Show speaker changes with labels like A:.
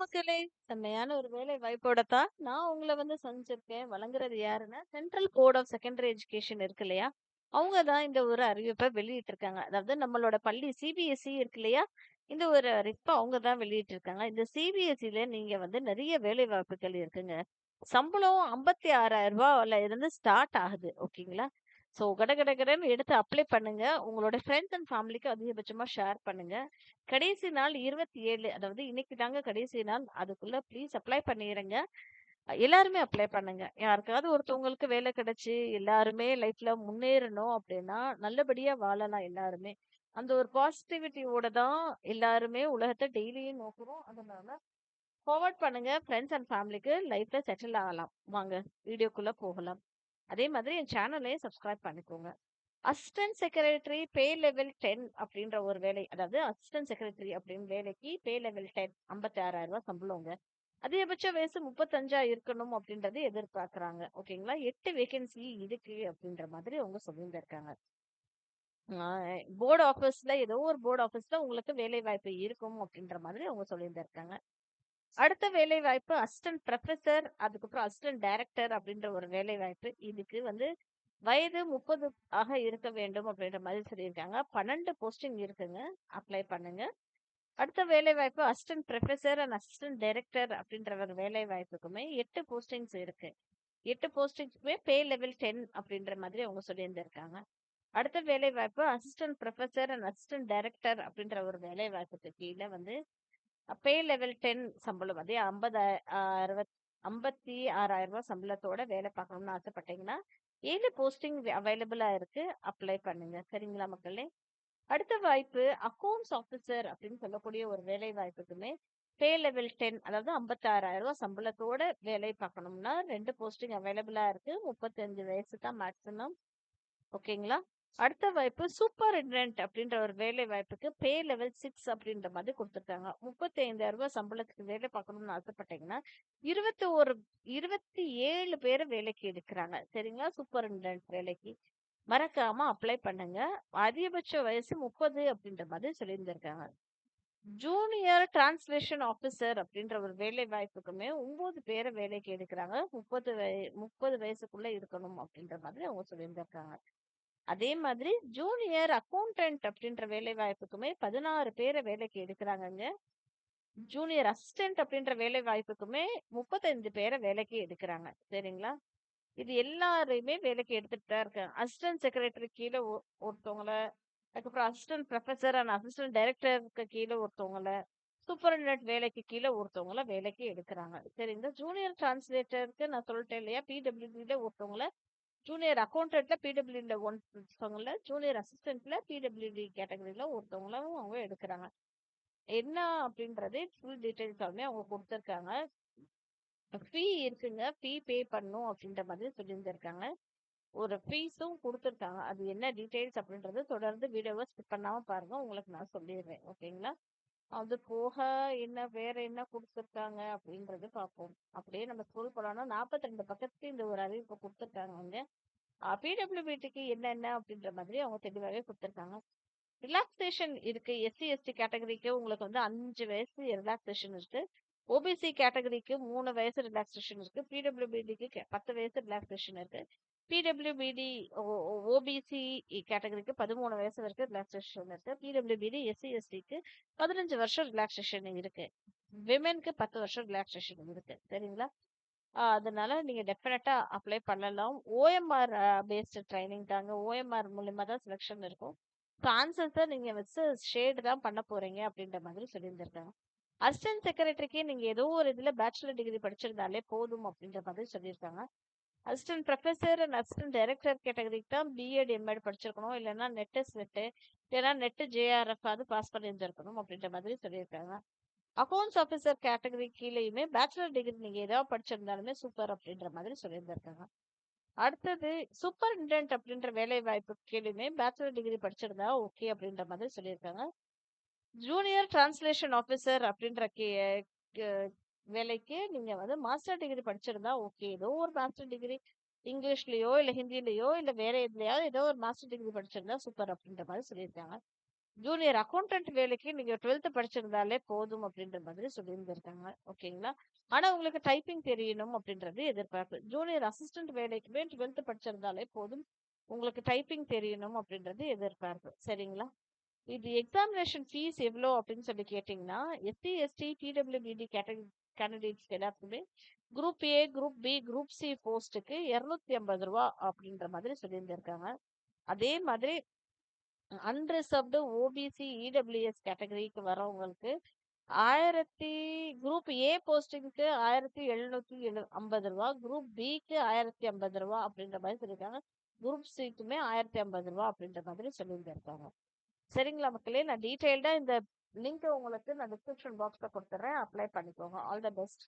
A: மக்களே! செம்மையான ஒரு வேலை வாய்ப்போட தான் நான் உங்கள சந்திச்சிருக்கேன். வழங்குறது யாருன்னா, central board of secondary education இருக்கு இல்லையா? அவங்க தான் இந்த ஒரு அறிவிப்ப வெளியிட்டிருக்காங்க. அதாவது நம்மளோட பள்ளி சிபிஎஸ்இ இருக்கு இல்லையா? இந்த ஒரு அறிவிப்ப அவங்க தான் வெளியிட்டிருக்காங்க. இந்த சிபிஎஸ்இல நீங்க நெறைய வேலை வாய்ப்புகள் இருக்குங்க. சம்பளம் ரூ. 56,000ல இருந்து ஸ்டார்ட் ஆகுது. ஓகேங்களா? ஸோ கடகடன்னு எடுத்து அப்ளை பண்ணுங்க. உங்களோட ஃப்ரெண்ட்ஸ் அண்ட் ஃபேமிலிக்கு அதிகபட்சமா ஷேர் பண்ணுங்க. கடைசி நாள் 27 அதாவது இன்னைக்கு தாங்க கடைசி நாள். அதுக்குள்ள ப்ளீஸ் அப்ளை பண்ணிருங்க. எல்லாருமே அப்ளை பண்ணுங்க. யாருக்காவது ஒருத்தவங்களுக்கு வேலை கிடைச்சு, எல்லாருமே லைஃப்ல முன்னேறணும் அப்படின்னா, நல்லபடியா வாழலாம் எல்லாருமே. அந்த ஒரு பாசிட்டிவிட்டியோட தான் எல்லாருமே உலகத்த டெய்லியும் நோக்குறோம். அதனால ஃபார்வர்ட் பண்ணுங்க. ஃப்ரெண்ட்ஸ் அண்ட் ஃபேமிலிக்கு லைஃப்ல செட்டில் ஆகலாம். வாங்க வீடியோக்குள்ள போகலாம். அதே மாதிரி என் சேனலையும் சப்ஸ்கிரைப் பண்ணிக்கோங்க. அசிஸ்டன்ட் செக்ரட்டரி பே லெவல் 10 அப்படின்ற ஒரு வேலை. அதாவது அசிஸ்டன்ட் செக்ரட்டரி அப்படின்னு வேலைக்கு பே லெவல் 10 ரூ. 56,000 சம்பளங்க. அதிகபட்ச வயசு 35 இருக்கணும் அப்படின்றது எதிர்பார்க்கறாங்க. ஓகேங்களா? 8 வேகன்சி இருக்கு அப்படின்ற மாதிரி அவங்க சொல்லியிருந்திருக்காங்க. ஆ போர்ட் ஆஃபீஸ்ல ஏதோ ஒரு போர்ட் ஆஃபீஸ்ல உங்களுக்கு வேலை வாய்ப்பு இருக்கும் அப்படின்ற மாதிரி அவங்க சொல்லியிருந்திருக்காங்க. அடுத்த வேலை வாய்ப்பு அசிஸ்டன்ட் புரொஃபசர், அதுக்கப்புறம் அசிஸ்டன்ட் டைரக்டர் அப்படின்ற ஒரு வேலை வாய்ப்பு. இதுக்கு வயது 30 ஆக இருக்க வேண்டும் அப்படின்ற மாதிரி சொல்லியிருக்காங்க. 12 போஸ்டிங் இருக்குங்க. அப்ளை பண்ணுங்க. அடுத்த வேலை வாய்ப்பு assistant professor and assistant director அப்படின்ற ஒரு வேலை வாய்ப்புக்குமே 8 போஸ்டிங்ஸ் இருக்கு. 8 போஸ்டிங்ஸ்க்குமே பே லெவல் 10 அப்படின்ற மாதிரி அவங்க சொல்லியிருந்திருக்காங்க. அடுத்த வேலை வாய்ப்பு assistant professor and assistant director அப்படின்ற ஒரு வேலை வாய்ப்புக்கு கீழ பே லெவல் 10 சம்பளம் அதே 56,000 சம்பளத்தோட வேலை பார்க்கணும்னு ஆசைப்பட்டீங்கன்னா 7 போஸ்டிங் அவைலபிளா இருக்கு. அப்ளை பண்ணுங்க. சரிங்களா மக்களே? அடுத்த வாய்ப்பு அக்கவுண்ட்ஸ் ஆஃபீசர் அப்படின்னு சொல்லக்கூடிய ஒரு வேலை வாய்ப்புக்குமே பே லெவல் 10 அதாவது 56,000 சம்பளத்தோட வேலை பார்க்கணும்னா 2 போஸ்டிங் அவைலபிளா இருக்கு. 35 வயசு தான் மேக்ஸிமம். ஓகேங்களா? அடுத்த வாய்ப்பு சூப்பரிண்டென்டென்ட் அப்படின்ற ஒரு வேலை வாய்ப்புக்கு பே லெவல் 6 அப்படின்ற மாதிரி குடுத்துருக்காங்க. ரூ. 35,000 சம்பளத்துக்கு வேலை பார்க்கணும்னு ஆசைப்பட்டீங்கன்னா, 27 பேர வேலைக்கு எடுக்குறாங்க. சரிங்களா? சூப்பரிண்டென்டென்ட் வேலைக்கு. மறக்காம அப்ளை பண்ணுங்க. அதிகபட்ச வயசு 30 அப்படின்ற மாதிரி சொல்லியிருந்திருக்காங்க. ஜூனியர் டிரான்ஸ்லேஷன் ஆஃபீசர் அப்படின்ற ஒரு வேலை வாய்ப்புக்குமே 9 பேர வேலைக்கு எடுக்குறாங்க. 30 வயசுக்குள்ள இருக்கணும் அப்படின்ற மாதிரி அவங்க சொல்லியிருந்திருக்காங்க. அதே மாதிரி ஜூனியர் அக்கவுண்டன்ட் அப்படின்ற வேலை வாய்ப்புக்குமே 16 பேர வேலைக்கு எடுக்குறாங்கங்க. ஜூனியர் அசிஸ்டன்ட் அப்படின்ற வேலை வாய்ப்புக்குமே 35 பேர வேலைக்கு எடுக்குறாங்க. சரிங்களா? இது எல்லாரையுமே வேலைக்கு எடுத்துட்டு தான் இருக்காங்க. அசிஸ்டன்ட் செக்ரட்டரி கீழ ஒருத்தவங்கள, அதுக்கப்புறம் அசிஸ்டன்ட் புரொஃபசர் அண்ட் அசிஸ்டன்ட் டைரக்டருக்கு கீழ ஒருத்தவங்கள, சூப்பரிண்டென்டென்ட் வேலைக்கு கீழ ஒருத்தவங்கள வேலைக்கு எடுக்குறாங்க. சரிங்களா? ஜூனியர் டிரான்ஸ்லேட்டருக்கு நான் சொல்லிட்டேன் இல்லையா? பிடபிள்யூடில ஒருத்தவங்கள, ஜூனியர் அக்கவுண்டன்ட்ல பிடபிள்யூடில ஒருத்தவங்கள, ஜூனியர் அசிஸ்டன்ட்ல பிடபிள்யூடி கேட்டகரில ஒருத்தவங்களும் அவங்க எடுக்குறாங்க. என்ன அப்படின்றது ஃபுல் டீடைல்ஸாவுமே அவங்க குடுத்துருக்காங்க. ஃபீ இருக்குங்க. ஃபீ பே பண்ணணும் அப்படின்ற மாதிரி சொல்லியிருந்திருக்காங்க. ஒரு ஃபீஸும் குடுத்துருக்காங்க. அது என்ன டீடைல்ஸ் அப்படின்றது தொடர்ந்து வீடியோவ ஸ்கிப் பண்ணாம பாருங்க. உங்களுக்கு நான் சொல்லிடுறேன். ஓகேங்களா? அது போக வேற என்ன குடுத்துருக்காங்க அப்படின்றது பார்ப்போம். அப்படியே நம்ம ஸ்க்ரோல் பண்ணோம்னா 42 பக்கத்துக்கு இந்த ஒரு அறிவிப்பு குடுத்துருக்காங்கங்க. பிடபிள்யூபிடிக்கு என்னென்ன அப்படின்ற மாதிரி அவங்க தெளிவாவே குடுத்துருக்காங்க. ரிலாக்சேஷன் இருக்கு. எஸ்சி, எஸ்டி கேட்டகரிக்கு உங்களுக்கு 5 வயசு ரிலாக்சேஷன் இருக்கு. ஓபிசி கேட்டகரிக்கு 3 வயசு ரிலாக்சேஷன் இருக்கு. பிடபிள்யூபிடிக்கு 10 வயசு ரிலாக்சேஷன் இருக்கு. பிடபிள்யூபிடி ஓபிசி கேட்டகரிக்கு 13 வயசு வரைக்கும் ரிலாக்சேஷன் இருக்கு. பிடபிள்யூபிடி எஸ்சி, எஸ்டிக்கு 15 வருஷம் ரிலாக்சேஷன் இருக்கு. விமென்க்கு 10 வருஷம் ரிலாக்சேஷன் இருக்கு. சரிங்களா? அதனால நீங்க டெஃபினட்டா அப்ளை பண்ணலாம். ஓஎம்ஆர் பேஸ்டு ட்ரைனிங் தாங்க. ஓஎம்ஆர் மூலியமா தான் செலக்ஷன் இருக்கும். ஸோ ஆன்சர்ஸ நீங்க ஷேட் தான் பண்ண போறீங்க அப்படின்ற மாதிரி சொல்லியிருந்திருக்காங்க. அசிஸ்டன்ட் செக்ரட்டரிக்கு நீங்க ஏதோ ஒரு இதுல பேச்சுலர் டிகிரி படிச்சிருந்தாலே போதும் அப்படின்ற மாதிரி சொல்லியிருக்காங்க. Assistant professor and assistant director கேட்டகரிக்கு தான் பிஎட், எம்எட் படிச்சிருக்கணும். இல்லைன்னா நெட் ஸ்லிட்டு, இல்லைன்னா நெட் ஜேஆர்எஃப் அது பாஸ் பண்ணியிருந்திருக்கணும் அப்படின்ற மாதிரி சொல்லியிருக்காங்க. அக்கவுண்ட்ஸ் ஆஃபீஸர் கேட்டகரி கீழேயுமே பேச்சுலர் டிகிரி நீங்க ஏதாவது படிச்சிருந்தாலுமே சூப்பர் அப்படின்ற மாதிரி சொல்லியிருந்திருக்காங்க. அடுத்தது சூப்பரிண்டென்டென்ட் அப்படின்ற வேலை வாய்ப்பு கீழேயுமே பேச்சுலர் டிகிரி படிச்சிருந்தா ஓகே அப்படின்ற மாதிரி சொல்லியிருக்காங்க. ஜூனியர் டிரான்ஸ்லேஷன் ஆஃபீஸர் அப்படின்ற வேலைக்கு நீங்க மாஸ்டர் டிகிரி படிச்சிருந்தா ஓகே. ஏதோ ஒரு மாஸ்டர் டிகிரி இங்கிலீஷ்லயோ இல்ல ஹிந்திலயோ இல்ல வேற எதுலயாவது ஏதோ ஒரு மாஸ்டர் டிகிரி படிச்சிருந்தா சூப்பர் அப்படின்ற மாதிரி சொல்லியிருக்காங்க. ஜூனியர் அக்கவுண்டன்ட் வேலைக்கு நீங்க 12th படிச்சிருந்தாலே போதும் அப்படின்ற மாதிரி சொல்லியிருந்திருக்காங்க. ஓகேங்களா? ஆனா உங்களுக்கு டைப்பிங் தெரியணும் அப்படின்றது எதிர்பார்ப்பு. ஜூனியர் அசிஸ்டன்ட் வேலைக்குமே 12th படிச்சிருந்தாலே போதும். உங்களுக்கு டைப்பிங் தெரியணும் அப்படின்றது எதிர்பார்ப்பு. சரிங்களா? இது எக்ஸாமினேஷன் ஃபீஸ் எவ்வளோ அப்படின்னு சொல்லி கேட்டிங்கன்னா, எஸ்சி, எஸ்டி, பிடபிள்யூபிடி கேண்டிடேட்ஸ்க்கு எல்லாத்துக்குமே group A, group B, group C போஸ்ட்டுக்கு ரூ. 250 அப்படின்ற மாதிரி சொல்லியிருந்திருக்காங்க. அதே மாதிரி அன்ரிசர்வ்டு ஓபிசி, இடபிள்யூஎஸ் கேட்டகரிக்கு வரவங்களுக்கு 1000 குரூப் ஏ போஸ்டிங்க்கு ரூ. 1750, குரூப் பிக்கு ரூ. 1050 அப்படின்ற மாதிரி சொல்லியிருக்காங்க. குரூப் சிக்குமே ரூ. 1050 அப்படின்ற மாதிரி சொல்லியிருந்திருக்காங்க. சரிங்களா மக்களே? நான் டீட்டெயில்டா இந்த லிங்க் உங்களுக்கு நான் டிஸ்கிரிப்ஷன் பாக்ஸ்ல கொடுத்துறேன். அப்ளை பண்ணிக்கோங்க. All the best.